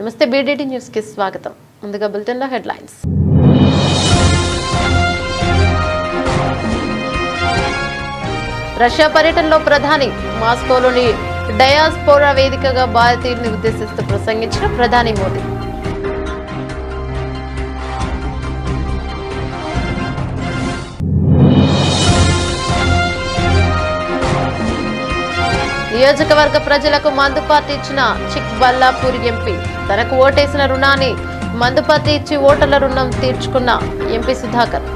నమస్తే BDT news కి స్వాగతం. ముందుగా బులెటిన్ లో హెడ్లైన్స్. రష్యా పర్యటనలో ప్రధాని మాస్కోలోని డయాస్పోరా వేదికగా భారతీయుల్ని ఉద్దేశిస్తూ ప్రసంగించిన ప్రధాని మోదీ. నియోజకవర్గ ప్రజలకు మందుపార్టీ ఇచ్చిన చిక్బల్లాపూర్ ఎంపీ. తనకు ఓటేసిన రుణాన్ని మందుపార్టీ ఇచ్చి ఓటర్ల రుణం తీర్చుకున్న ఎంపీ సుధాకర్.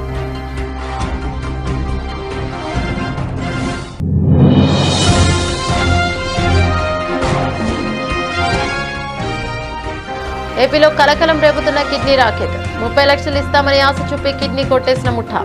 ఏపీలో కలకలం రేపుతున్న కిడ్నీ రాకెట్. 30 లక్షలు ఇస్తామని ఆశ చూపి కిడ్నీ కొట్టేసిన ముఠా.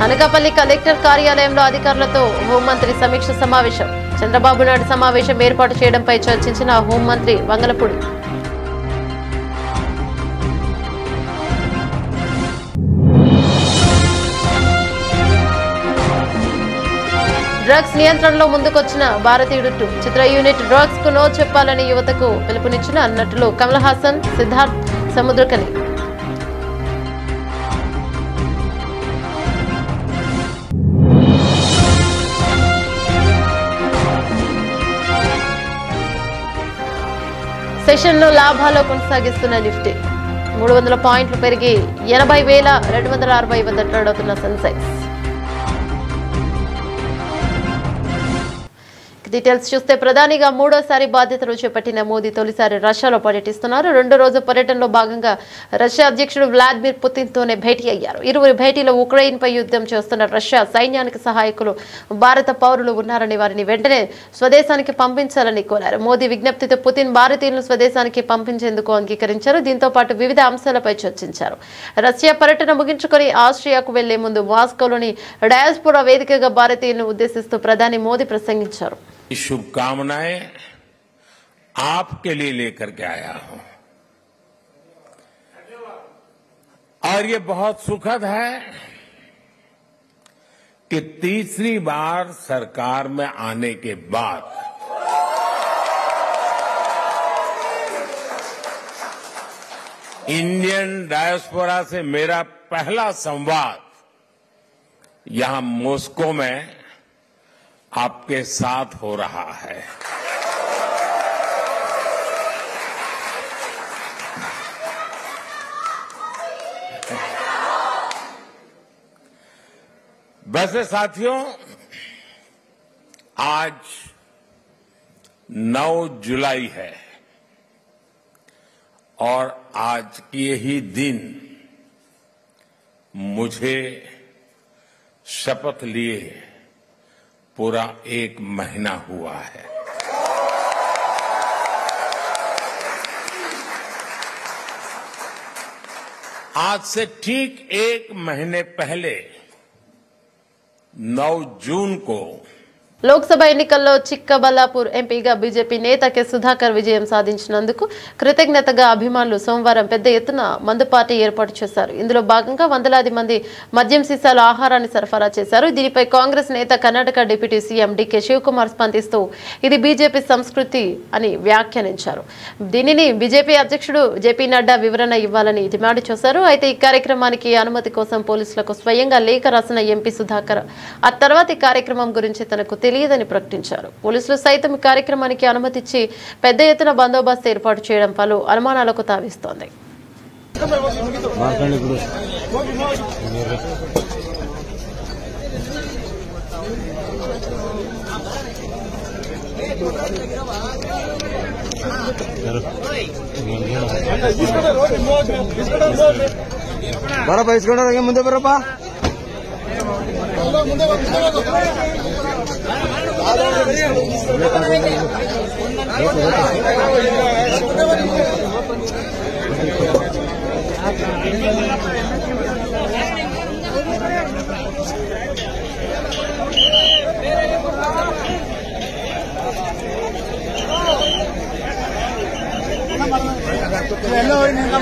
అనకాపల్లి కలెక్టర్ కార్యాలయంలో అధికారులతో హోంమంత్రి సమీక్ష సమావేశం. చంద్రబాబు నాయుడు సమావేశం ఏర్పాటు చేయడంపై చర్చించిన హోంమంత్రి వంగలపూడి. డ్రగ్స్ నియంత్రణలో ముందుకొచ్చిన భారతీయుడు 2 చిత్ర యూనిట్ డ్రగ్స్ కు నో చెప్పాలని యువతకు పిలుపునిచ్చిన నటులు కమల్ హాసన్, సిద్ధార్థ్ సముద్రకని. సెషన్లో లాభాలు కొనసాగిస్తున్న నిఫ్టీ 300 పాయింట్లు పెరిగి 80,260 వద్ద ట్రేడ్ అవుతున్న సెన్సెక్స్. డీటెయిల్స్ చూస్తే ప్రధానిగా మూడోసారి బాధ్యతలు చేపట్టిన మోదీ తొలిసారి రష్యాలో పర్యటిస్తున్నారు. 2 రోజుల పర్యటనలో భాగంగా రష్యా అధ్యక్షుడు వ్లాదిమిర్ పుతిన్తోనే భేటీ అయ్యారు. ఇరువురి భేటీలో ఉక్రెయిన్పై యుద్ధం చేస్తున్న రష్యా సైన్యానికి సహాయకులు భారత పౌరులు ఉన్నారని వారిని వెంటనే స్వదేశానికి పంపించాలని కోరారు. మోదీ విజ్ఞప్తితో పుతిన్ భారతీయులను స్వదేశానికి పంపించేందుకు అంగీకరించారు. దీంతో పాటు వివిధ అంశాలపై చర్చించారు. రష్యా పర్యటన ముగించుకొని ఆస్ట్రియాకు వెళ్లే ముందు మాస్కోలోని డయాస్పోరా వేదికగా భారతీయులను ఉద్దేశిస్తూ ప్రధాని మోదీ ప్రసంగించారు. शुभकामनाएं आपके लिए लेकर के आया हूं और ये बहुत सुखद है कि तीसरी बार सरकार में आने के बाद इंडियन डायस्पोरा से मेरा पहला संवाद यहां मॉस्को में आपके साथ हो रहा है. वैसे साथियों, आज 9 जुलाई है और आज के ही दिन मुझे शपथ लिए पूरा 1 महीना हुआ है. आज से ठीक 1 महीने पहले 9 जून को లోక్సభ ఎన్నికల్లో చిక్కబల్లాపూర్ ఎంపీగా బీజేపీ నేత కె సుధాకర్ విజయం సాధించినందుకు కృతజ్ఞతగా అభిమానులు సోమవారం పెద్ద ఎత్తున మందు పార్టీ ఏర్పాటు చేశారు. ఇందులో భాగంగా వందలాది మంది మద్యం సీసాల ఆహారాన్ని సరఫరా చేశారు. దీనిపై కాంగ్రెస్ నేత కర్ణాటక డిప్యూటీ సీఎం డీకే శివకుమార్ స్పందిస్తూ ఇది బీజేపీ సంస్కృతి అని వ్యాఖ్యానించారు. దీనిని బీజేపీ అధ్యక్షుడు జేపీ నడ్డా వివరణ ఇవ్వాలని డిమాండ్ చేశారు. అయితే ఈ కార్యక్రమానికి అనుమతి కోసం పోలీసులకు స్వయంగా లేఖ రాసిన ఎంపీ సుధాకర్ ఆ తర్వాత ఈ కార్యక్రమం గురించి తనకు తెలియదని ప్రకటించారు. పోలీసులు సైతం ఈ కార్యక్రమానికి అనుమతిచ్చి పెద్ద ఎత్తున బందోబస్తు ఏర్పాటు చేయడం పలు అనుమానాలకు తావిస్తోంది. ముందే బరపా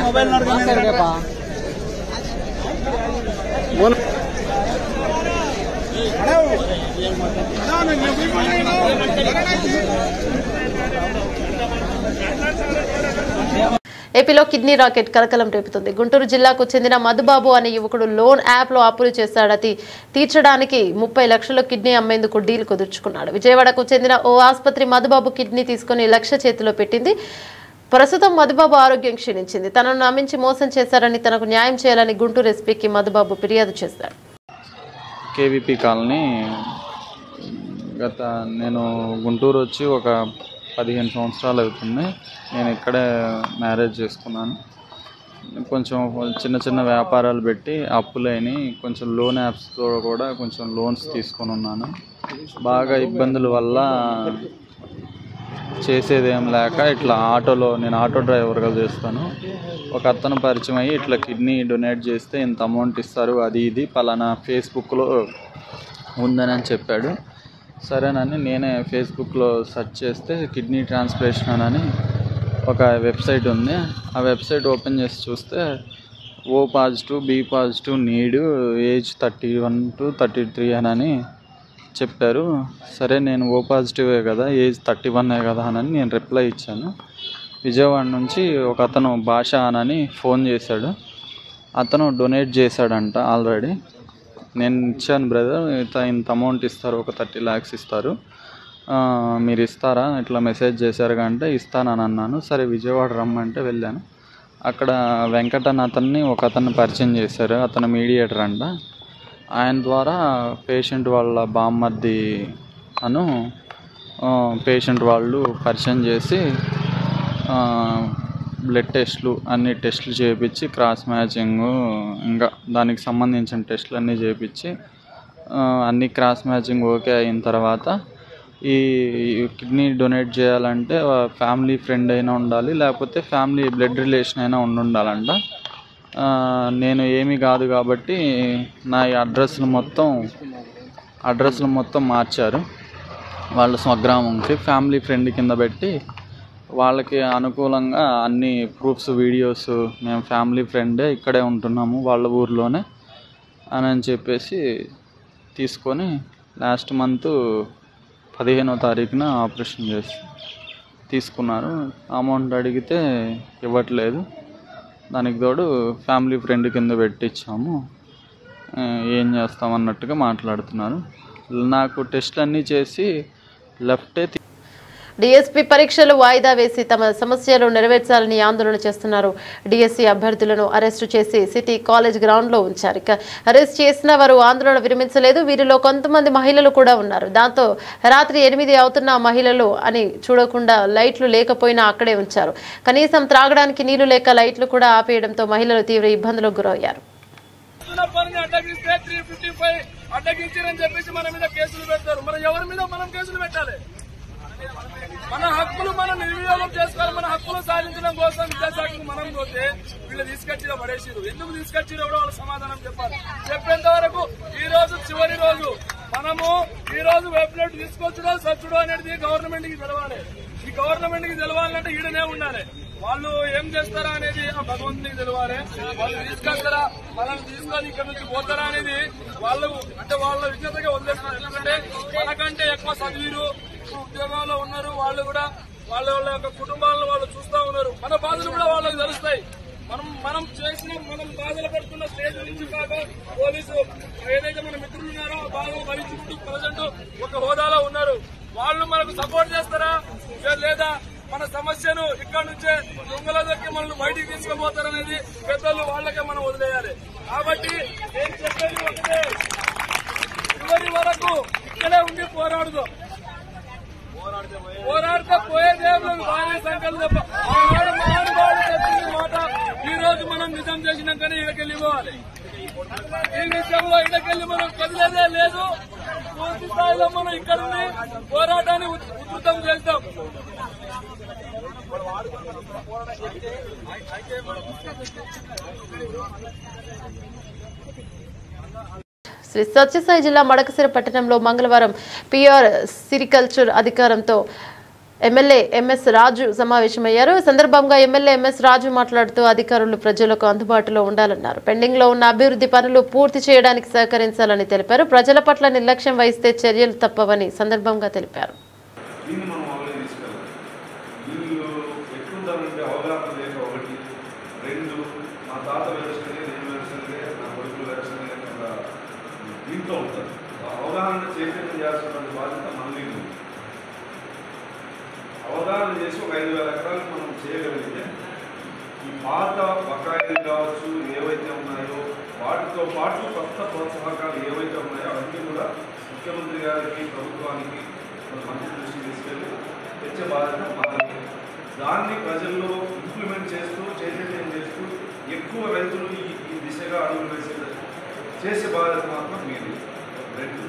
ಮೊಬೈಲ್ ನೋಡ್ಕೊಂಡು ఏపీలో కిడ్నీ రాకెట్ కలకలం రేపుతుంది. గుంటూరు జిల్లాకు చెందిన మధుబాబు అనే యువకుడు లోన్ యాప్లో అప్పులు చేశాడని తీర్చడానికి 30 లక్షల కిడ్నీ అమ్మేందుకు డీల్ కుదుర్చుకున్నాడు. విజయవాడకు చెందిన ఓ ఆసుపత్రి మధుబాబు కిడ్నీ తీసుకుని లక్ష చేతిలో పెట్టింది. ప్రస్తుతం మధుబాబు ఆరోగ్యం క్షీణించింది. తనను నమ్మించి మోసం చేశారని, తనకు న్యాయం చేయాలని గుంటూరు ఎస్పీకి మధుబాబు ఫిర్యాదు చేశాడు. కేవీపీ కాలనీ నేను గుంటూరు వచ్చి ఒక 15 సంవత్సరాలు అవుతుంది. నేను ఇక్కడే మ్యారేజ్ చేసుకున్నాను. కొంచెం చిన్న చిన్న వ్యాపారాలు పెట్టి అప్పులైని కొంచెం లోన్ యాప్స్తో కూడా కొంచెం లోన్స్ తీసుకొని ఉన్నాను. బాగా ఇబ్బందుల వల్ల చేసేదేం లేక ఇట్లా నేను ఆటో డ్రైవర్గా చేస్తాను. ఒక అతను పరిచయం అయ్యి ఇట్లా కిడ్నీ డొనేట్ చేస్తే ఇంత అమౌంట్ ఇస్తారు, అది ఇది పలానా ఫేస్బుక్లో ఉందని చెప్పాడు. సరేనని నేనే ఫేస్బుక్లో సెర్చ్ చేస్తే కిడ్నీ ట్రాన్స్ప్లాంటేషన్ అని ఒక వెబ్సైట్ ఉంది. ఆ వెబ్సైట్ ఓపెన్ చేసి చూస్తే O positive, B positive, need, age 31 to 33 అని చెప్పారు. సరే నేను O పాజిటివే కదా, ఏజ్ 31 కదా అని నేను రిప్లై ఇచ్చాను. విజయవాడ నుంచి ఒక అతను భాష అని ఫోన్ చేశాడు. అతను డొనేట్ చేశాడంట ఆల్రెడీ. నేను ఇచ్చాను, బ్రదర్ ఇంత అమౌంట్ ఇస్తారు, ఒక 30 lakhs ఇస్తారు, మీరు ఇస్తారా, ఇట్లా మెసేజ్ చేశారు అంటే ఇస్తానని అన్నాను. సరే విజయవాడ రమ్మంటే వెళ్ళాను. అక్కడ వెంకటన్ అతన్ని ఒక అతన్ని పరిచయం చేశారు. అతను మీడియేటర్ అంట. ఆయన ద్వారా పేషెంట్ వాళ్ళ బామ్మర్ది పేషెంట్ వాళ్ళు పరిచయం చేసి బ్లడ్ టెస్టులు అన్ని టెస్టులు చేయించి క్రాస్ మ్యాచింగ్ ఇంకా దానికి సంబంధించిన టెస్టులు అన్నీ చేయించి అన్ని క్రాస్ మ్యాచింగ్ ఓకే అయిన తర్వాత ఈ కిడ్నీ డొనేట్ చేయాలంటే ఫ్యామిలీ ఫ్రెండ్ అయినా ఉండాలి, లేకపోతే ఫ్యామిలీ బ్లడ్ రిలేషన్ అయినా ఉండాలంట. నేను ఏమీ కాదు కాబట్టి నా అడ్రస్లు మొత్తం మార్చారు. వాళ్ళ స్వగ్రామంకి ఫ్యామిలీ ఫ్రెండ్ కింద పెట్టి వాళ్ళకి అనుకూలంగా అన్ని ప్రూఫ్స్, వీడియోస్, మేము ఫ్యామిలీ ఫ్రెండే ఇక్కడే ఉంటున్నాము వాళ్ళ ఊర్లోనే అని చెప్పేసి తీసుకొని లాస్ట్ మంత్ 15వ తారీఖున ఆపరేషన్ చేసి తీసుకున్నారు. అమౌంట్ అడిగితే ఇవ్వట్లేదు. దానికి తోడు ఫ్యామిలీ ఫ్రెండ్ కింద పెట్టించాము, ఏం చేస్తామన్నట్టుగా మాట్లాడుతున్నారు. నాకు టెస్టులు అన్నీ చేసి లెఫ్టే. డిఎస్పీ పరీక్షలు వాయిదా వేసి తమ సమస్యలు నెరవేర్చాలని ఆందోళన చేస్తున్నారు. డిఎస్సీ అభ్యర్థులను అరెస్టు చేసి సిటీ కాలేజ్ గ్రౌండ్లో ఉంచారు. ఇక అరెస్ట్ చేసిన వారు ఆందోళన విరమించలేదు. వీరిలో కొంతమంది మహిళలు కూడా ఉన్నారు. దాంతో రాత్రి 8 అవుతున్న మహిళలు అని చూడకుండా లైట్లు లేకపోయినా అక్కడే ఉంచారు. కనీసం త్రాగడానికి నీళ్లు లేక లైట్లు కూడా ఆపేయడంతో మహిళలు తీవ్ర ఇబ్బందులకు గురయ్యారు. మన హక్కులు మనం నిర్వినియోగం చేసుకోవాలి. మన హక్కులు సాధించడం కోసం విద్యాశాఖకు మనం పోతే వీళ్ళు తీసుకొచ్చినా పడేసిరు. ఎందుకు తీసుకొచ్చిరో కూడా వాళ్ళు సమాధానం చెప్పాలి. చెప్పేంత వరకు ఈ రోజు చివరి రోజు. మనము ఈ రోజు వెబ్సైట్ తీసుకొచ్చడో సచ్చుడో అనేది గవర్నమెంట్ కి తెలవాలి. ఈ గవర్నమెంట్ కి తెలవాలంటే ఈడనే ఉండాలి. వాళ్ళు ఏం చేస్తారా అనేది ఆ భగవంతునికి తెలవాలి. వాళ్ళు తీసుకొస్తారా, మనల్ని తీసుకొని ఇక్కడ నుంచి పోతారా అనేది వాళ్ళు అంటే వాళ్ళ విజ్ఞతగా వదిలేస్తున్నారు. ఎందుకంటే మనకంటే ఎక్కువ చదివిరు, ఉద్యోగంలో ఉన్నారు. వాళ్ళు కూడా వాళ్ళ యొక్క కుటుంబాలను వాళ్ళు చూస్తూ ఉన్నారు. మన బాధలు కూడా వాళ్ళకి తెలుస్తాయి. మనం చేసిన మనం బాధలు పడుతున్న స్టేజ్ నుంచి కాక పోలీసు ఏదైతే మన మిత్రులు ఉన్నారో ఆ బాధలు భరించుకుంటూ ప్రజెంట్ ఒక హోదాలో ఉన్నారు. వాళ్ళు మనకు సపోర్ట్ చేస్తారా లేదా మన సమస్యను ఇక్కడ నుంచే దొంగల దొరికి మనల్ని బయటికి తీసుకుపోతారనేది పెద్దలు వాళ్ళకే మనం వదిలేయాలి. కాబట్టి నేను చెప్పేది ఒకటే, చివరి వరకు ఇక్కడే ఉండి పోరాడుదాం. పోరాడితే పోయేదేమో బాగానే సంఖ్యలు తప్ప మహానుభావుడు చెప్పింది మాట ఈ రోజు మనం నిజం చేసినాకనే ఇక్కడికెళ్ళి పోవాలి. ఈ విషయంలో ఇక్కడికెళ్ళి మనం కదిలేదే లేదు. పూర్తి స్థాయిలో మనం ఇక్కడుండి పోరాటాన్ని ఉధృతం చేస్తాం. శ్రీ సత్యసాయి జిల్లా మడకశిర పట్టణంలో మంగళవారం పిఆర్ సిరికల్చర్ అధికారంతో ఎమ్మెల్యే ఎంఎస్ రాజు సమావేశమయ్యారు. ఈ సందర్భంగా ఎమ్మెల్యే ఎంఎస్ రాజు మాట్లాడుతూ అధికారులు ప్రజలకు అందుబాటులో ఉండాలన్నారు. పెండింగ్ లో ఉన్న అభివృద్ధి పనులు పూర్తి చేయడానికి సహకరించాలని తెలిపారు. ప్రజల పట్ల నిర్లక్ష్యం వహిస్తే చర్యలు తప్పవని సందర్భంగా తెలిపారు. అవగాహన చేసి ఒక 5,000 ఎకరాలు మనం చేయగలిగితే ఈ పాత బకాయిలు కావచ్చు ఏవైతే ఉన్నాయో వాటితో పాటు కొత్త ప్రోత్సాహకాలు ఏవైతే ఉన్నాయో అవన్నీ కూడా ముఖ్యమంత్రి గారికి ప్రభుత్వానికి మంత్రి దృష్టి తీసుకెళ్ళి తెచ్చే బాధ్యత మనకి. దాన్ని ప్రజల్లో ఇంప్లిమెంట్ చేస్తూ చైతన్యం చేస్తూ ఎక్కువ రైతులు ఈ దిశగా అడుగులు చేసే బాధ్యత మాత్రం మీది. రెండు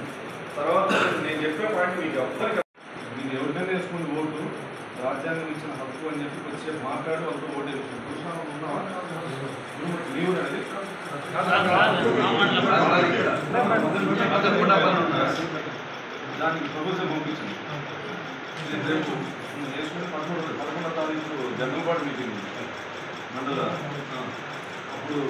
తర్వాత నేను చెప్పే పాయింట్ మీకు ఎవ్వరికి మీరు ఎవరికైనా వేసుకుని ఓటు రాజ్యాంగం ఇచ్చిన హక్కు అని చెప్పి వచ్చి మాట్లాడి వాళ్ళతో ఓటు వేసుకుంటాం. ఉన్నావా నీవు దానికి ప్రపోజల్ పంపించింది. రేపు వేసుకుని 11వ తారీఖు జనరల్ బాడీ మీటింగ్ మండల అప్పుడు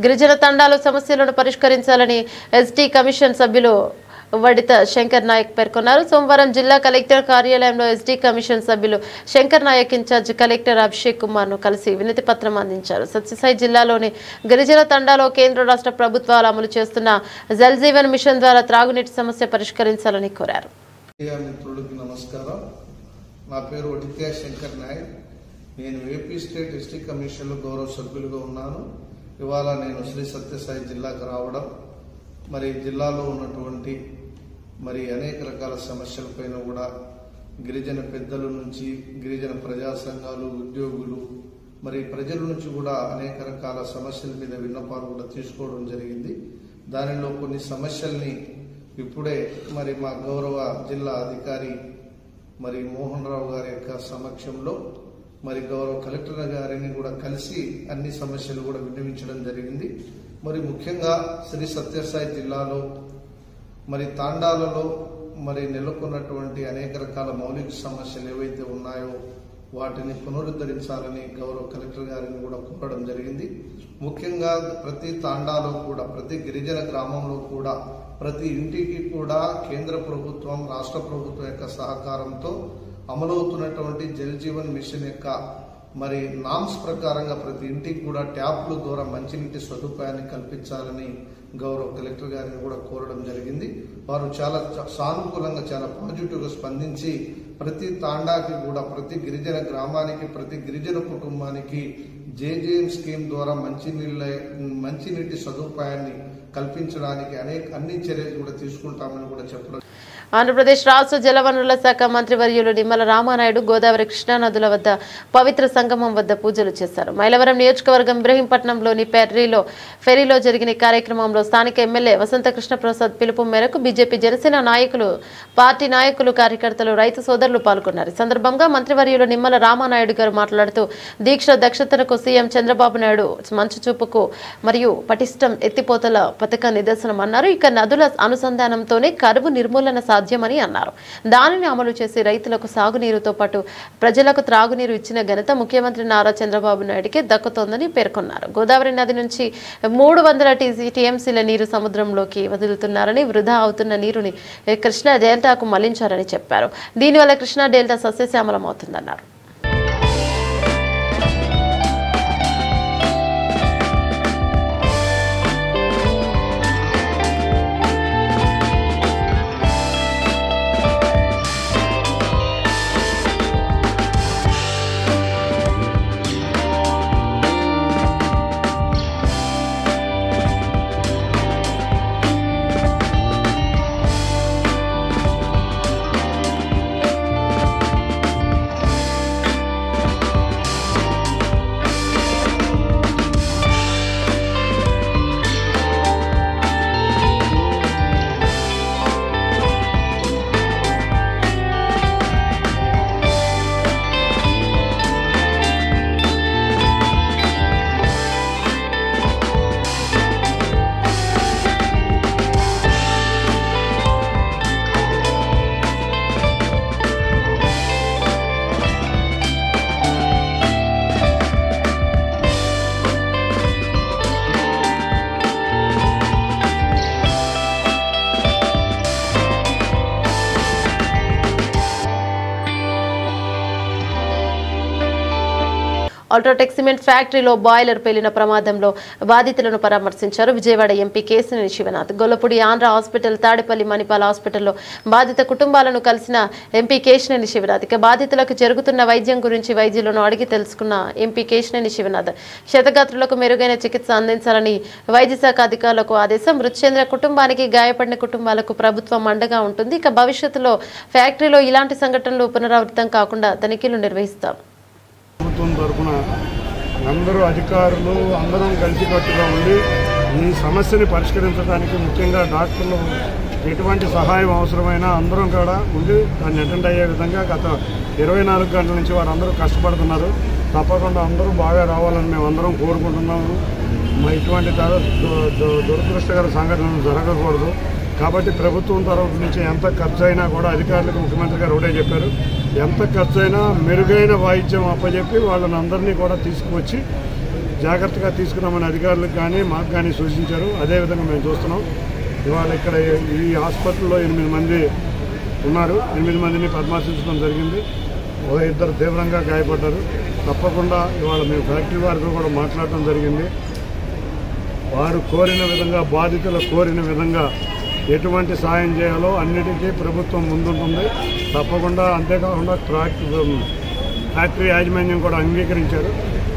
గిరిజన తండాలు సమస్యలను పరిష్కరించాలని ఎస్టీ కమిషన్ సభ్యులు వడిత శంకర్ నాయక్ పేర్కొన్నారు. సోమవారం జిల్లా కలెక్టర్ కార్యాలయంలో ఎస్టీ కమిషన్ సభ్యులు శంకర్ నాయక్ ఇన్ఛార్జ్ కలెక్టర్ అభిషేక్ కుమార్ ను కలిసి వినతి పత్రం అందించారు. సత్యసాయి జిల్లాలోని గిరిజన తండాలో కేంద్ర రాష్ట్ర ప్రభుత్వాలు అమలు చేస్తున్న జల్ జీవన్ మిషన్ ద్వారా త్రాగునీటి సమస్య పరిష్కరించాలని కోరారు. మిత్రులకు నమస్కారం. నా పేరు వడిత శంకర్ నాయక్. నేను ఏపీ స్టేట్ ఎస్టీ కమిషన్లో గౌరవ సభ్యులుగా ఉన్నాను. ఇవాళ నేను శ్రీ సత్యసాయి జిల్లాకు రావడం మరి జిల్లాలో ఉన్నటువంటి అనేక రకాల సమస్యలపైన కూడా గిరిజన పెద్దల నుంచి గిరిజన ప్రజా సంఘాలు ఉద్యోగులు ప్రజల నుంచి కూడా అనేక రకాల సమస్యల మీద విన్నపాలు కూడా తీసుకోవడం జరిగింది. దానిలో కొన్ని సమస్యల్ని ఇప్పుడే మా గౌరవ జిల్లా అధికారి మోహన్ రావు గారి యొక్క సమక్షంలో గౌరవ కలెక్టర్ గారిని కూడా కలిసి అన్ని సమస్యలు కూడా విన్నవించడం జరిగింది. ముఖ్యంగా శ్రీ సత్యసాయి జిల్లాలో తాండాలలో నెలకొన్నటువంటి అనేక రకాల మౌలిక సమస్యలు ఏవైతే ఉన్నాయో వాటిని పునరుద్ధరించాలని గౌరవ కలెక్టర్ గారిని కూడా కోరడం జరిగింది. ముఖ్యంగా ప్రతి తాండాలో కూడా ప్రతి గిరిజన గ్రామంలో కూడా ప్రతి ఇంటికి కూడా కేంద్ర ప్రభుత్వం రాష్ట్ర ప్రభుత్వం యొక్క సహకారంతో అమలవుతున్నటువంటి జల్ జీవన్ మిషన్ యొక్క నామ్స్ ప్రకారంగా ప్రతి ఇంటికి కూడా ట్యాప్ల ద్వారా మంచినీటి సదుపాయాన్ని కల్పించాలని గౌరవ కలెక్టర్ గారిని కూడా కోరడం జరిగింది. వారు చాలా సానుకూలంగా చాలా పాజిటివ్గా స్పందించి ప్రతి తాండాకి కూడా ప్రతి గిరిజన గ్రామానికి ప్రతి గిరిజన కుటుంబానికి జేజేఎం స్కీమ్ ద్వారా మంచినీటి సదుపాయాన్ని కల్పించడానికి అన్ని చర్యలు కూడా తీసుకుంటామని కూడా చెప్పడం. ఆంధ్రప్రదేశ్ రాష్ట్ర జలవనరుల శాఖ మంత్రి వర్యులు నిమ్మల రామానాయుడు గోదావరి కృష్ణా నదుల వద్ద పవిత్ర సంగమం వద్ద పూజలు చేశారు. మైలవరం నియోజకవర్గం ఇబ్రహీంపట్నంలోని ఫెరీలో జరిగిన కార్యక్రమంలో స్థానిక ఎమ్మెల్యే వసంత కృష్ణప్రసాద్ పిలుపు మేరకు బీజేపీ జనసేన నాయకులు పార్టీ నాయకులు కార్యకర్తలు రైతు సోదరులు పాల్గొన్నారు. ఈ సందర్భంగా మంత్రివర్యులు నిమ్మల రామానాయుడు గారు మాట్లాడుతూ దీక్ష దక్షతలకు సీఎం చంద్రబాబు నాయుడు మంచు చూపుకు మరియు పటిష్టం ఎత్తిపోతల పథక నిదర్శనం అన్నారు. ఇక నదుల అనుసంధానంతోనే కరువు నిర్మూలన సాధ్యమని అన్నారు. దానిని అమలు చేసి రైతులకు సాగునీరుతో పాటు ప్రజలకు త్రాగునీరు ఇచ్చిన ఘనత ముఖ్యమంత్రి నారా చంద్రబాబు నాయుడికి దక్కుతోందని పేర్కొన్నారు. గోదావరి నది నుంచి 300 టీఎంసీల నీరు సముద్రంలోకి వదులుతున్నారని, వృధా అవుతున్న నీరుని కృష్ణా డెల్టాకు మళ్లించారని చెప్పారు. దీనివల్ల కృష్ణా డెల్టా సస్యశ్యామలం అవుతుందన్నారు. అల్ట్రాటెక్ సిమెంట్ ఫ్యాక్టరీలో బాయిలర్ పేలిన ప్రమాదంలో బాధితులను పరామర్శించారు విజయవాడ ఎంపీ కేశినేని శివనాథ్. గొల్లపూడి ఆంధ్ర హాస్పిటల్, తాడేపల్లి మణిపాల్ హాస్పిటల్లో బాధిత కుటుంబాలను కలిసిన ఎంపీ కేశినేని శివనాథ్. ఇక బాధితులకు జరుగుతున్న వైద్యం గురించి వైద్యులను అడిగి తెలుసుకున్న ఎంపీ కేశినేని శివనాథ్ క్షతగాత్రులకు మెరుగైన చికిత్స అందించాలని వైద్య శాఖ అధికారులకు ఆదేశం. మృతి చెందిన కుటుంబానికి, గాయపడిన కుటుంబాలకు ప్రభుత్వం అండగా ఉంటుంది. ఇక భవిష్యత్తులో ఫ్యాక్టరీలో ఇలాంటి సంఘటనలు పునరావృతం కాకుండా తనిఖీలు నిర్వహిస్తాం. ప్రభుత్వం తరఫున అందరూ అధికారులు అందరం కలిసికట్టుగా ఉండి ఈ సమస్యని పరిష్కరించడానికి ముఖ్యంగా డాక్టర్లు ఎటువంటి సహాయం అవసరమైనా అందరం కూడా ఉండి దాన్ని అటెండ్ అయ్యే విధంగా గత 24 గంటల నుంచి వారందరూ కష్టపడుతున్నారు. తప్పకుండా అందరూ బాగా రావాలని మేము అందరం కోరుకుంటున్నాము. ఇటువంటి దురదృష్టకర సంఘటనలు జరగకూడదు. కాబట్టి ప్రభుత్వం తరఫు నుంచి ఎంత ఖర్చు అయినా కూడా అధికారులకు ముఖ్యమంత్రి గారు ఒకటే చెప్పారు, ఎంత ఖర్చు అయినా మెరుగైన వాయిద్యం అప్పచెప్పి వాళ్ళని అందరినీ కూడా తీసుకువచ్చి జాగ్రత్తగా తీసుకురామని అధికారులకు కానీ మాకు కానీ సూచించారు. అదేవిధంగా మేము చూస్తున్నాం. ఇవాళ ఇక్కడ ఈ హాస్పిటల్లో 8 మంది ఉన్నారు. 8 మందిని పరామర్శించడం జరిగింది. 2 తీవ్రంగా గాయపడ్డారు. తప్పకుండా ఇవాళ మేము ఫ్యాక్టరీ వారితో కూడా మాట్లాడటం జరిగింది. వారు కోరిన విధంగా, బాధితులు కోరిన విధంగా ఎటువంటి సాయం చేయాలో అన్నిటికీ ప్రభుత్వం ముందుంటుంది. తప్పకుండా అంతేకాకుండా ఫ్యాక్టరీ యాజమాన్యం కూడా అంగీకరించారు.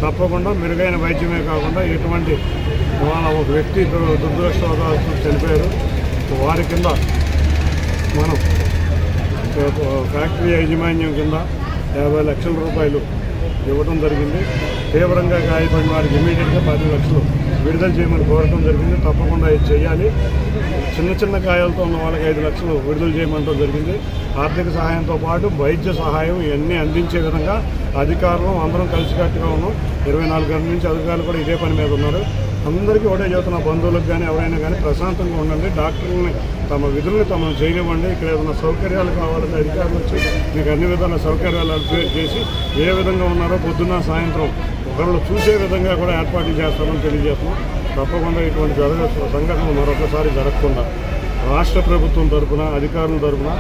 తప్పకుండా మెరుగైన వైద్యమే కాకుండా ఎటువంటి వాళ్ళ ఒక వ్యక్తి దురదృష్టవశాత్తు చనిపోయారు. వారి కింద మనం ఫ్యాక్టరీ యాజమాన్యం కింద 50 లక్షల రూపాయలు ఇవ్వడం జరిగింది. తీవ్రంగా గాయపడిన వారికి ఇమీడియట్గా 10 లక్షలు విడుదల చేయమని కోరటం జరిగింది. తప్పకుండా ఇది చేయాలి. చిన్న గాయాలతో ఉన్న వాళ్ళకి 5 లక్షలు విడుదల చేయమంటం జరిగింది. ఆర్థిక సహాయంతో పాటు వైద్య సహాయం ఇవన్నీ అందించే విధంగా అధికారులు అందరం కలిసికట్టుగా ఉన్నాం. 24 గంటల నుంచి అధికారులు కూడా ఇదే పని మీద ఉన్నారు. అందరికీ ఒకటే చెబుతున్న, బంధువులకు కానీ ఎవరైనా కానీ ప్రశాంతంగా ఉండండి. డాక్టర్లని తమ విధుల్ని తమను చేయనివ్వండి. ఇక్కడ ఏదైనా సౌకర్యాలు కావాలంటే అధికారులు వచ్చి మీకు అన్ని విధాల సౌకర్యాలు అప్డేట్ చేసి ఏ విధంగా ఉన్నారో పొద్దున్న సాయంత్రం ఒకళ్ళు చూసే విధంగా కూడా ఏర్పాట్లు చేస్తామని తెలియజేస్తున్నాం. తప్పకుండా ఇటువంటి సంఘటనలు మరొకసారి జరగకుండా రాష్ట్ర ప్రభుత్వం తరఫున, అధికారుల తరఫున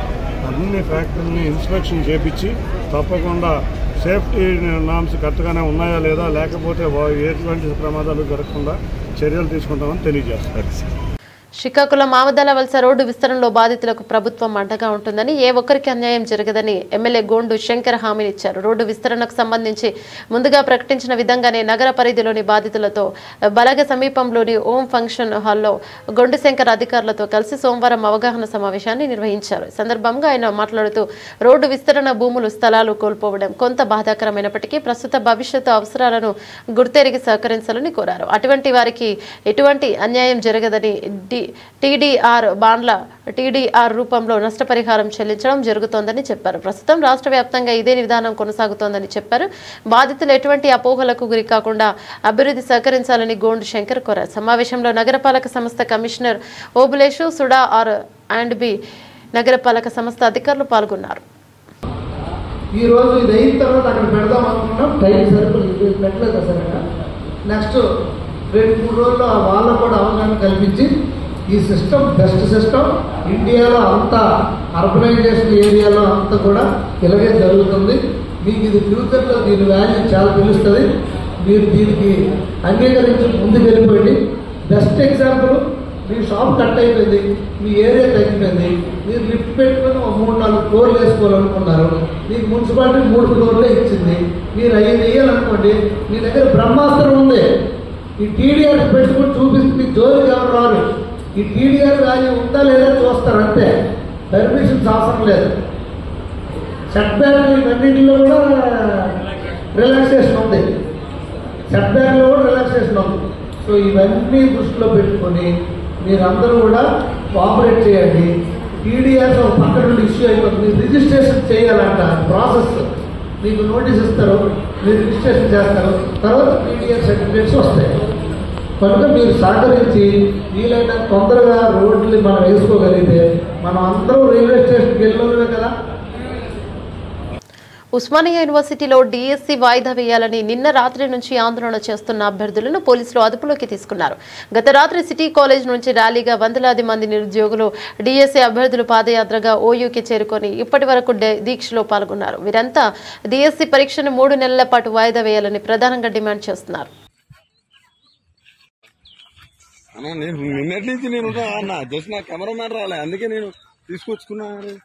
అన్ని ఫ్యాక్టరీని ఇన్స్పెక్షన్ చేపించి తప్పకుండా సేఫ్టీ నామ్స్ కరెక్ట్గానే ఉన్నాయా లేదా, లేకపోతే ఎటువంటి ప్రమాదాలు జరగకుండా చర్యలు తీసుకుంటామని తెలియజేస్తారు. శ్రీకాకుళం ఆమదాల వలస రోడ్డు విస్తరణలో బాధితులకు ప్రభుత్వం అండగా ఉంటుందని, ఏ ఒక్కరికి అన్యాయం జరగదని ఎమ్మెల్యే గోండు శంకర్ హామీనిచ్చారు. రోడ్డు విస్తరణకు సంబంధించి ముందుగా ప్రకటించిన విధంగానే నగర పరిధిలోని బాధితులతో బలగ సమీపంలోని ఓం ఫంక్షన్ హాల్లో గొండు శంకర్ అధికారులతో కలిసి సోమవారం అవగాహన సమావేశాన్ని నిర్వహించారు. ఈ సందర్భంగా ఆయన మాట్లాడుతూ రోడ్డు విస్తరణ, భూములు, స్థలాలు కోల్పోవడం కొంత బాధాకరమైనప్పటికీ ప్రస్తుత భవిష్యత్తు అవసరాలను గుర్తెరిగి సహకరించాలని కోరారు. అటువంటి వారికి ఎటువంటి అన్యాయం జరగదని టీడీఆర్ బాండ్ల టీడీఆర్ రూపంలో నష్టపరిహారం చెల్లించడం జరుగుతోందని చెప్పారు. ప్రస్తుతం రాష్ట్ర వ్యాప్తంగా ఇదే విధానం కొనసాగుతోందని చెప్పారు. బాధితులు ఎటువంటి అపోహలకు గురి కాకుండా అభివృద్ధి సహకరించాలని గోండు శంకర్ కోరారు. సమావేశంలో నగరపాలక సంస్థ కమిషనర్ ఓబులేషు, సుడా R&B నగరపాలక సంస్థ అధికారులు పాల్గొన్నారు. ఈ రోజు ఇది అయిన తర్వాత అక్కడ పెడదాం అనుకున్నాం. టైం సరిపోలేదు, పెట్టలేదు అసలు. నెక్స్ట్ 2-3 రోజుల్లో వాళ్ళకు కూడా అవగాహన కల్పించి ఈ సిస్టమ్ బెస్ట్ సిస్టమ్ ఇండియాలో అంతా అర్బనైజేషన్ ఏరియాలో అంతా కూడా ఇలాగే జరుగుతుంది. మీకు ఇది ఫ్యూచర్లో దీని వాల్యూ చాలా తెలుస్తుంది. మీరు దీనికి అంగీకరించి ముందుకు వెళ్ళిపోయింది. బెస్ట్ ఎగ్జాంపుల్, మీ షాప్ కట్ అయిపోయింది, మీ ఏరియా తగ్గిపోయింది, మీరు లిఫ్ట్ పెట్టుకుని 3-4 ఫ్లోర్లు వేసుకోవాలనుకున్నారు. మీకు మున్సిపాలిటీ 3 ఫ్లోర్లే ఇచ్చింది. మీరు 5 వేయాలనుకోండి, మీ దగ్గర బ్రహ్మాస్త్రం ఉంది. ఈ టీడీఆర్ పెట్టుకుని చూపిస్తుంది, జోలికి ఎవరు రారు. ఈ టీడీఆర్ వాల్యూ ఉందా లేదా చూస్తారు అంతే. పర్మిషన్స్ అవసరం లేదు. సెట్ బ్యాక్ ఇవన్నింటిలో కూడా రిలాక్సేషన్ ఉంది. సెట్ బ్యాక్లో కూడా రిలాక్సేషన్ ఉంది. సో ఇవన్నీ దృష్టిలో పెట్టుకొని మీరందరూ కూడా కోఆపరేట్ చేయండి. టీడీఆర్ ఒక పక్క నుండి ఇష్యూ అయిపోతుంది. రిజిస్ట్రేషన్ చేయాలంట ప్రాసెస్. మీకు నోటీస్ ఇస్తారు, మీరు రిజిస్ట్రేషన్ చేస్తారు, తర్వాత టీడీఆర్ సర్టిఫికేట్స్ వస్తాయి. కనుక మీరు సహకరించి వీలైన తొందరగా రోడ్లు మనం వేసుకోగలిగితే మనం అందరూ రైల్వే స్టేషన్కి వెళ్ళినవే కదా. ఉస్మానియా యూనివర్సిటీలో డిఎస్సి వాయిదా వేయాలని నిన్న రాత్రి నుంచి ఆందోళన చేస్తున్న అభ్యర్థులను పోలీసులు అదుపులోకి తీసుకున్నారు. గత రాత్రి సిటీ కాలేజ్ నుంచి ర్యాలీగా వందలాది మంది నిరుద్యోగులు డిఎస్సి అభ్యర్థులు పాదయాత్రగా ఓయూకి చేరుకొని ఇప్పటి వరకు దీక్షలో పాల్గొన్నారు. వీరంతా డిఎస్సి పరీక్షను 3 నెలల పాటు వాయిదా వేయాలని ప్రధానంగా డిమాండ్ చేస్తున్నారు. నేను నిన్నటి నుంచి నేను జస్ట్ నా కెమెరామ్యాన్ రాలే, అందుకే నేను తీసుకొచ్చుకున్నాను.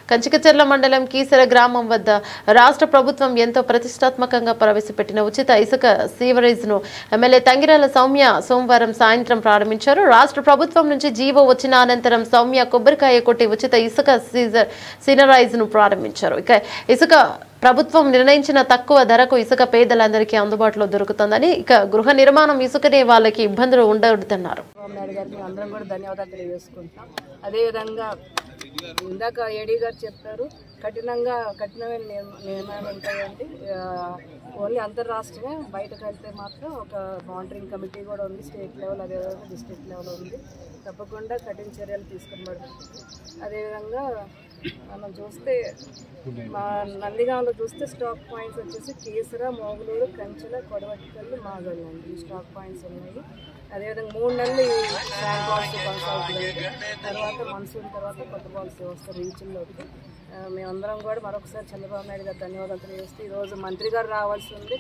కంచికచర్ల మండలం కీసర గ్రామం వద్ద రాష్ట్ర ప్రభుత్వం ఎంతో ప్రతిష్టాత్మకంగా ప్రవేశపెట్టిన ఉచిత ఇసుక సీవరేజ్ ను ఎమ్మెల్యే తంగిరాల సౌమ్య సోమవారం సాయంత్రం ప్రారంభించారు. రాష్ట్ర ప్రభుత్వం నుంచి జీవో వచ్చిన అనంతరం సౌమ్య కొబ్బరికాయ కొట్టి ఉచిత ఇసుక సీనరైజ్ ను ప్రారంభించారు. ఇక ఇసుక ప్రభుత్వం నిర్ణయించిన తక్కువ ధరకు ఇసుక పేదలందరికీ అందుబాటులో దొరుకుతుందని, ఇక గృహ నిర్మాణం ఇసుకనే వాళ్ళకి ఇబ్బందులు ఉండవద్దన్నారు. అందరం కూడా ధన్యవాదాలు తెలియజేసుకుంటాం. అదేవిధంగా ఇందాక ఏడీ గారు చెప్పారు, కఠినమైన నియమాలు ఉంటాయండి. ఓన్లీ అంతర్రాష్ట్రీయ, బయటకు వెళ్తే మాత్రం ఒక మానిటరింగ్ కమిటీ కూడా ఉంది, స్టేట్ లెవెల్ అదేవిధంగా డిస్ట్రిక్ట్ లెవెల్ ఉంది. తప్పకుండా కఠిన చర్యలు తీసుకునబడుతుంది. అదేవిధంగా మనం చూస్తే మా నందిగాంలో చూస్తే స్టాక్ పాయింట్స్ వచ్చేసి కీసర, మోగులూరు, కంచెల, కొడవటికల్లు, మాగళ్ళు అండి. ఈ స్టాక్ పాయింట్స్ ఉన్నాయి. అదేవిధంగా 3 నెలలు ఈ శాండ్ పాలసీ కొనసాగుతుంది. తర్వాత మన్సూన్ తర్వాత కొత్త పాలసీ వస్తారు రీచ్ల్లోకి. మేమందరం కూడా మరొకసారి చంద్రబాబు నాయుడు గారు ధన్యవాదాలు తెలియజేస్తే, ఈరోజు మంత్రి గారు రావాల్సి ఉంది.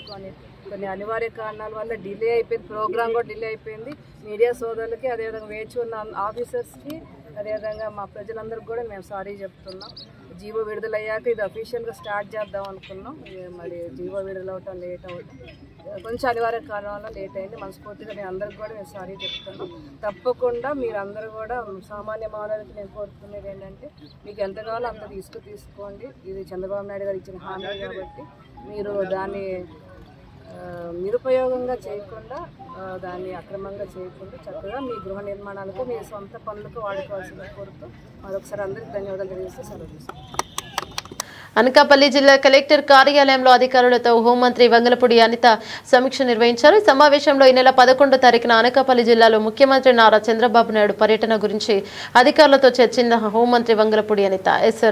కొన్ని అనివార్య కారణాల వల్ల డిలే అయిపోయింది, ప్రోగ్రామ్ కూడా డిలే అయిపోయింది. మీడియా సోదరులకి, అదేవిధంగా వేచి ఉన్న ఆఫీసర్స్కి, అదేవిధంగా మా ప్రజలందరికీ కూడా మేము సారీ చెప్తున్నాం. జీవో విడుదలయ్యాక ఇది అఫీషియల్గా స్టార్ట్ చేద్దాం అనుకున్నాం. మరి జీవో విడుదలవటం లేట్ అవ్వటం కొంచెం అనివార్య కారణం వల్ల లేట్ అయింది. మనస్ఫూర్తిగా నేను అందరికి కూడా మేము సారీ చెప్తున్నాం. తప్పకుండా మీరందరూ కూడా సామాన్య మానవులకి నేను కోరుకునేది ఏంటంటే, మీకు ఎంత కావాలో అంత తీసుకోండి. ఇది చంద్రబాబు నాయుడు గారు ఇచ్చిన హామీ కాబట్టి మీరు దాన్ని నిరుపయోగంగా చేయకుండా, దాన్ని అక్రమంగా చేయకుండా చక్కగా మీ గృహ నిర్మాణాలకు, మీ సొంత పనులకు వాడుకోవాల్సింది కోరుతూ మరొకసారి అందరికీ ధన్యవాదాలు తెలియజేస్తూ సెలవు తీసుకుంటాం. అనకాపల్లి జిల్లా కలెక్టర్ కార్యాలయంలో అధికారులతో హోంమంత్రి వంగలపూడి అనిత సమీక్ష నిర్వహించారు. ఈ సమావేశంలో ఈ నెల 11వ తారీఖున అనకాపల్లి జిల్లాలో ముఖ్యమంత్రి నారా చంద్రబాబు నాయుడు పర్యటన గురించి అధికారులతో చర్చించిన హోంమంత్రి వంగలపూడి అనిత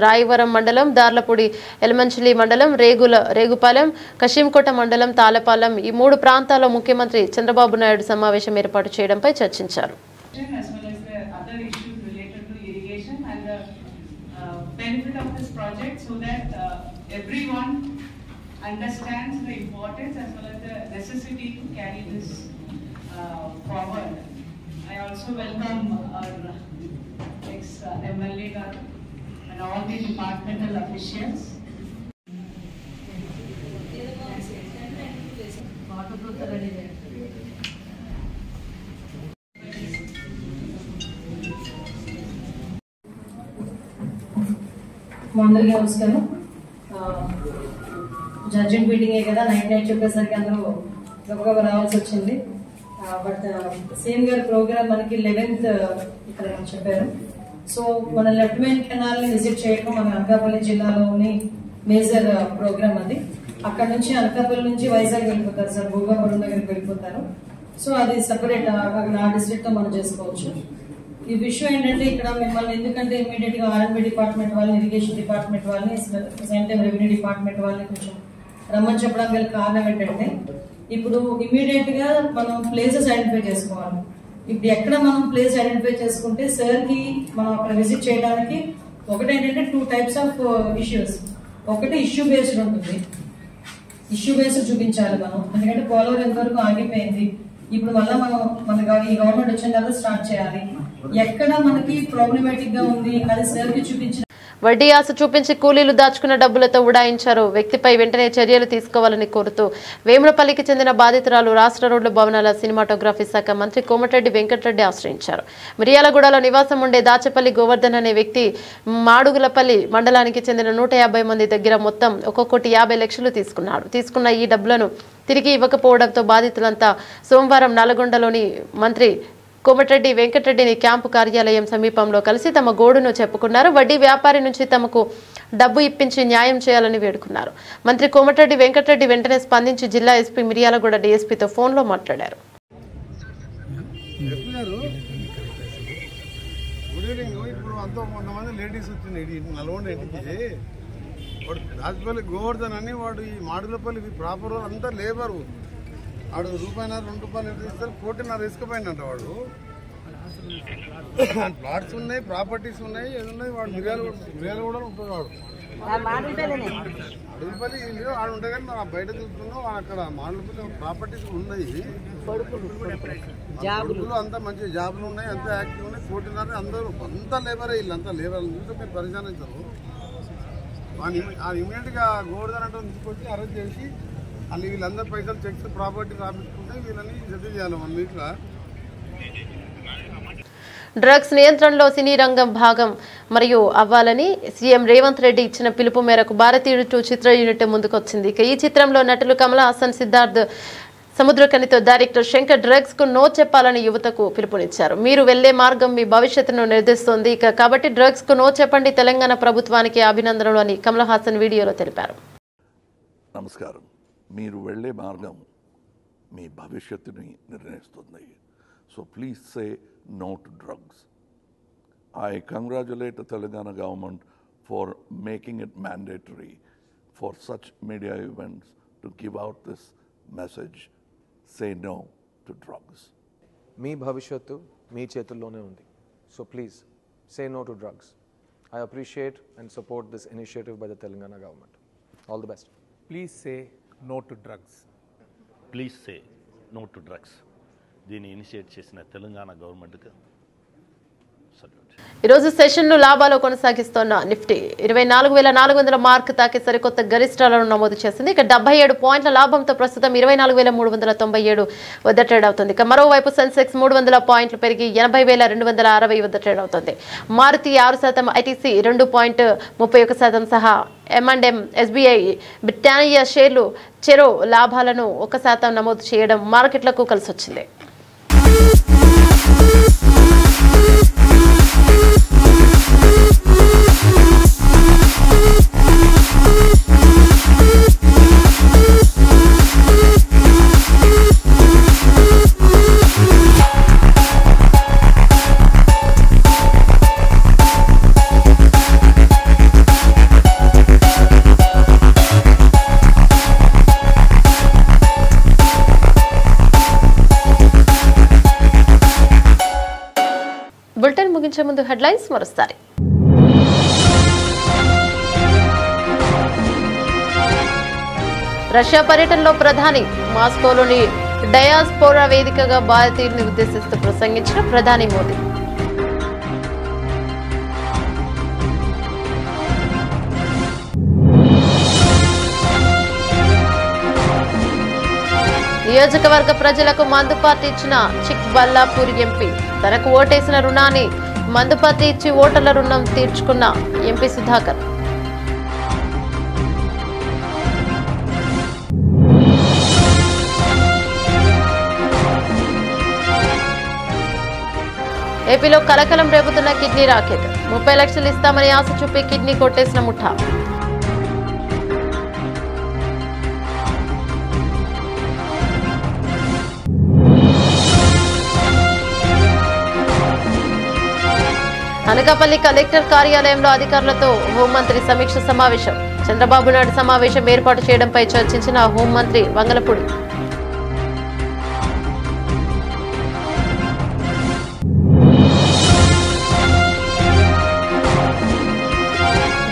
రాయవరం మండలం, దార్లపూడి ఎలమంచిలి మండలం, రేగుపాలెం, కశీంకోట మండలం, తాళపాలెం ఈ 3 ప్రాంతాల్లో ముఖ్యమంత్రి చంద్రబాబు నాయుడు సమావేశం ఏర్పాటు చేయడంపై చర్చించారు. benefit of this project so that everyone understands the importance as well as the necessity to carry this forward. I also welcome our ex-MLA and all the departmental officials. అందరికీ నమస్కారం. జడ్జెంట్ మీటింగే కదా, నైట్ చెప్పేసరికి అందరూ గొప్పగా రావాల్సి వచ్చింది. బట్ సీఎం గారి programme మనకి 11th ఇక్కడ చెప్పారు. సో మన లెఫ్ట్ మెయిన్ కెనాల్ ని విజిట్ చేయడం మన అనకాపల్లి జిల్లాలోని మేజర్ ప్రోగ్రామ్ అది. అక్కడ నుంచి అనకాపల్లి నుంచి వైజాగ్ వెళ్ళిపోతారు సార్, భూగాపురం దగ్గరికి వెళ్ళిపోతారు. సో అది సెపరేట్, అక్కడ ఆ డిస్ట్రిక్ట్ తో మనం చేసుకోవచ్చు. ఈ విషయం ఏంటంటే, ఇక్కడ మిమ్మల్ని ఎందుకంటే ఇమీడియట్ గా ఆర్ఎండ్బి డిపార్ట్మెంట్ వాళ్ళని, ఇరిగేషన్ డిపార్ట్మెంట్ వాళ్ళని, సేమ్ టైం రెవెన్యూ డిపార్ట్మెంట్ వాళ్ళని కొంచెం రమ్మని చెప్పడం గల కారణం ఏంటంటే, ఇప్పుడు ఇమీడియట్ గా మనం ప్లేసెస్ ఐడెంటిఫై చేసుకోవాలి. ఇప్పుడు ఎక్కడ మనం ప్లేస్ ఐడెంటిఫై చేసుకుంటే సార్ కి మనం అక్కడ విజిట్ చేయడానికి ఒకటి ఏంటంటే 2 types ఆఫ్ ఇష్యూస్. ఒకటి ఇష్యూ బేస్డ్ ఉంటుంది, ఇష్యూ బేస్డ్ చూపించాలి మనం. ఎందుకంటే పోలవరం ఎంతవరకు ఆగిపోయింది, ఇప్పుడు మళ్ళీ మన ఈ గవర్నమెంట్ వచ్చిన తర్వాత స్టార్ట్ చేయాలి. ఎక్కడ మనకి ప్రాబ్లమేటిక్ గా ఉంది అది సార్ కి చూపించిన వడ్డీ ఆశ చూపించి కూలీలు దాచుకున్న డబ్బులతో ఉడాయించారు. వ్యక్తిపై వెంటనే చర్యలు తీసుకోవాలని కోరుతూ వేములపల్లికి చెందిన బాధితురాలు రాష్ట్ర రోడ్ల భవనాల సినిమాటోగ్రఫీ శాఖ మంత్రి కోమటిరెడ్డి వెంకటరెడ్డి ఆశ్రయించారు. మిర్యాలగూడలో నివాసం ఉండే దాచపల్లి గోవర్ధన్ అనే వ్యక్తి మాడుగులపల్లి మండలానికి చెందిన 150 మంది దగ్గర మొత్తం 1,50,00,000 తీసుకున్నాడు. తీసుకున్న ఈ డబ్బులను తిరిగి ఇవ్వకపోవడంతో బాధితులంతా సోమవారం నల్గొండలోని మంత్రి కోమటిరెడ్డి వెంకటరెడ్డిని క్యాంపు కార్యాలయం సమీపంలో కలిసి తమ గోడును చెప్పుకున్నారు. వడ్డీ వ్యాపారి నుంచి తమకు డబ్బు ఇప్పించి న్యాయం చేయాలని వేడుకున్నారు. మంత్రి కోమటిరెడ్డి వెంకటరెడ్డి వెంటనే స్పందించి జిల్లా ఎస్పీ మిర్యాలగూడ డీఎస్పీతో ఫోన్లో మాట్లాడారు. రాజపల్లి గోవర్ధన్ అని వాడు ఈ మాడులపల్లి ప్రాపర్ అంతా లేబరు వాడు రూపాయన్నర 2 రూపాయలు ఎంత ఇస్తారు 1,50,00,000 ఇసుకపోయిందంట. వాడు ప్లాట్స్ ఉన్నాయి, ప్రాపర్టీస్ ఉన్నాయి, ఏది ఉన్నాయి. వాడు మిర్యాలు కూడా ఉంటుంది. వాడు మాడులపల్లి వాడు ఉంటాయి కానీ మనం బయట చూస్తున్నాం. అక్కడ మాడులపల్లి ప్రాపర్టీస్ ఉన్నాయి, కొడుకులు అంతా మంచి జాబులు ఉన్నాయి, అంతా యాక్టివ్ ఉన్నాయి. 1,50,00,000 అందరూ అంతా లేబరే. వీళ్ళంతా లేబర్ చూస్తే మీరు పరిశానించారు. ఇమీడియట్ గా గోవర్ధన్ అంటే తీసుకొచ్చి అరెస్ట్ చేసి వాళ్ళు వీళ్ళందరూ పైసలు చెక్స్ ప్రాపర్టీ రాపించుకుంటే వీళ్ళని సెటిల్ చేయాలి 1 వీక్. డ్రగ్స్ నియంత్రణలో సినీ రంగం భాగం మరియు అవ్వాలని సీఎం రేవంత్ రెడ్డి ఇచ్చిన పిలుపు మేరకు భారతీయుడు 2 చిత్ర యూనిట్ ముందుకొచ్చింది. ఈ చిత్రంలో నటులు కమల్ హాసన్, సిద్ధార్థ్ సముద్రకనితో డైరెక్టర్ శంకర్ డ్రగ్స్ కు నో చెప్పాలని యువతకు పిలుపునిచ్చారు. మీరు వెళ్లే మార్గం మీ భవిష్యత్తును నిర్దేశిస్తోంది, కాబట్టి డ్రగ్స్ కు నో చెప్పండి, తెలంగాణ ప్రభుత్వానికి అభినందనలు అని కమల్ హాసన్ వీడియోలో తెలిపారు. నమస్కారం. మీరు వెళ్లే మార్గం మీ భవిష్యత్తుని నిర్ణయిస్తుంది. So please say no to drugs. I congratulate the Telangana government for making it mandatory for such media events to give out this message, say no to drugs. మీ భవిష్యత్తు మీ చేతుల్లోనే ఉంది. So please say no to drugs. I appreciate and support this initiative by the Telangana government. All the best. Please say no to drugs. Please say no to drugs. దీన్ని initiate చేసిన తెలంగాణ గవర్నమెంట్కి salute. ఈరోజు సెషన్ను లాభాలు కొనసాగిస్తున్న Nifty 24,400 mark తాకి సరికొత్త గరిష్టాలను నమోదు చేసింది. ఇక 77 పాయింట్ల లాభంతో ప్రస్తుతం 24,397 వద్ద ట్రేడ్ అవుతుంది. ఇక మరోవైపు సెన్సెక్స్ 300 పాయింట్లు పెరిగి 80,260 వద్ద ట్రేడ్ అవుతుంది. మారుతి 6%, ఐటీసీ 2.31% సహా M&M, SBI, బ్రిటానియా షేర్లు చెరో లాభాలను 1% నమోదు చేయడం మార్కెట్లకు కలిసొచ్చింది. బులెటిన్ ముగించే ముందు హెడ్లైన్స్ మరోసారి. రష్యా పర్యటనలో ప్రధాని మాస్కోలోని డయాస్పోరా వేదికగా భారతీయుల్ని ఉద్దేశిస్తూ ప్రసంగించిన ప్రధాని మోదీ. నియోజకవర్గ ప్రజలకు మందుపార్టీ ఇచ్చిన చిక్బల్లాపూర్ ఎంపీ. తనకు ఓటేసిన రుణాన్ని మందుపార్టీ ఇచ్చి ఓటర్ల రుణం తీర్చుకున్న ఎంపీ సుధాకర్. ఏపీలో కలకలం రేపుతున్న కిడ్నీ రాకెట్. 30 లక్షలు ఇస్తామని ఆశ చూపి కిడ్నీ కొట్టేసిన ముఠా. అనకాపల్లి కలెక్టర్ కార్యాలయంలో అధికారులతో హోంమంత్రి సమీక్ష సమావేశం. చంద్రబాబు నాయుడు సమావేశం ఏర్పాటు చేయడంపై చర్చించిన హోంమంత్రి వంగలపూడి.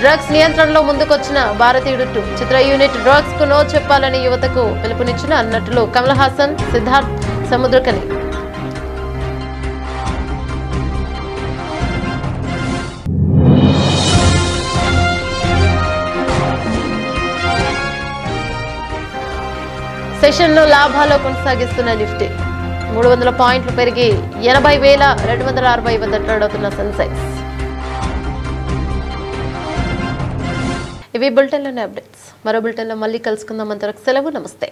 డ్రగ్స్ నియంత్రణలో ముందుకొచ్చిన భారతీయుడు 2 చిత్ర యూనిట్ డ్రగ్స్ కు నో చెప్పాలని యువతకు పిలుపునిచ్చిన నటులు కమల్ హాసన్, సిద్ధార్థ్ సముద్రకని. సెషన్ను లాభాల్లో కొనసాగిస్తున్న నిఫ్టీ 300 పాయింట్లు పెరిగి 80,260 వద్ద ట్రేడ్ అవుతున్న సెన్సెక్స్. ఇవి బులెటిన్లోని అప్డేట్స్. మరో బులెటిన్లో మళ్ళీ కలుసుకుందాం. అంతవరకు సెలవు. నమస్తే.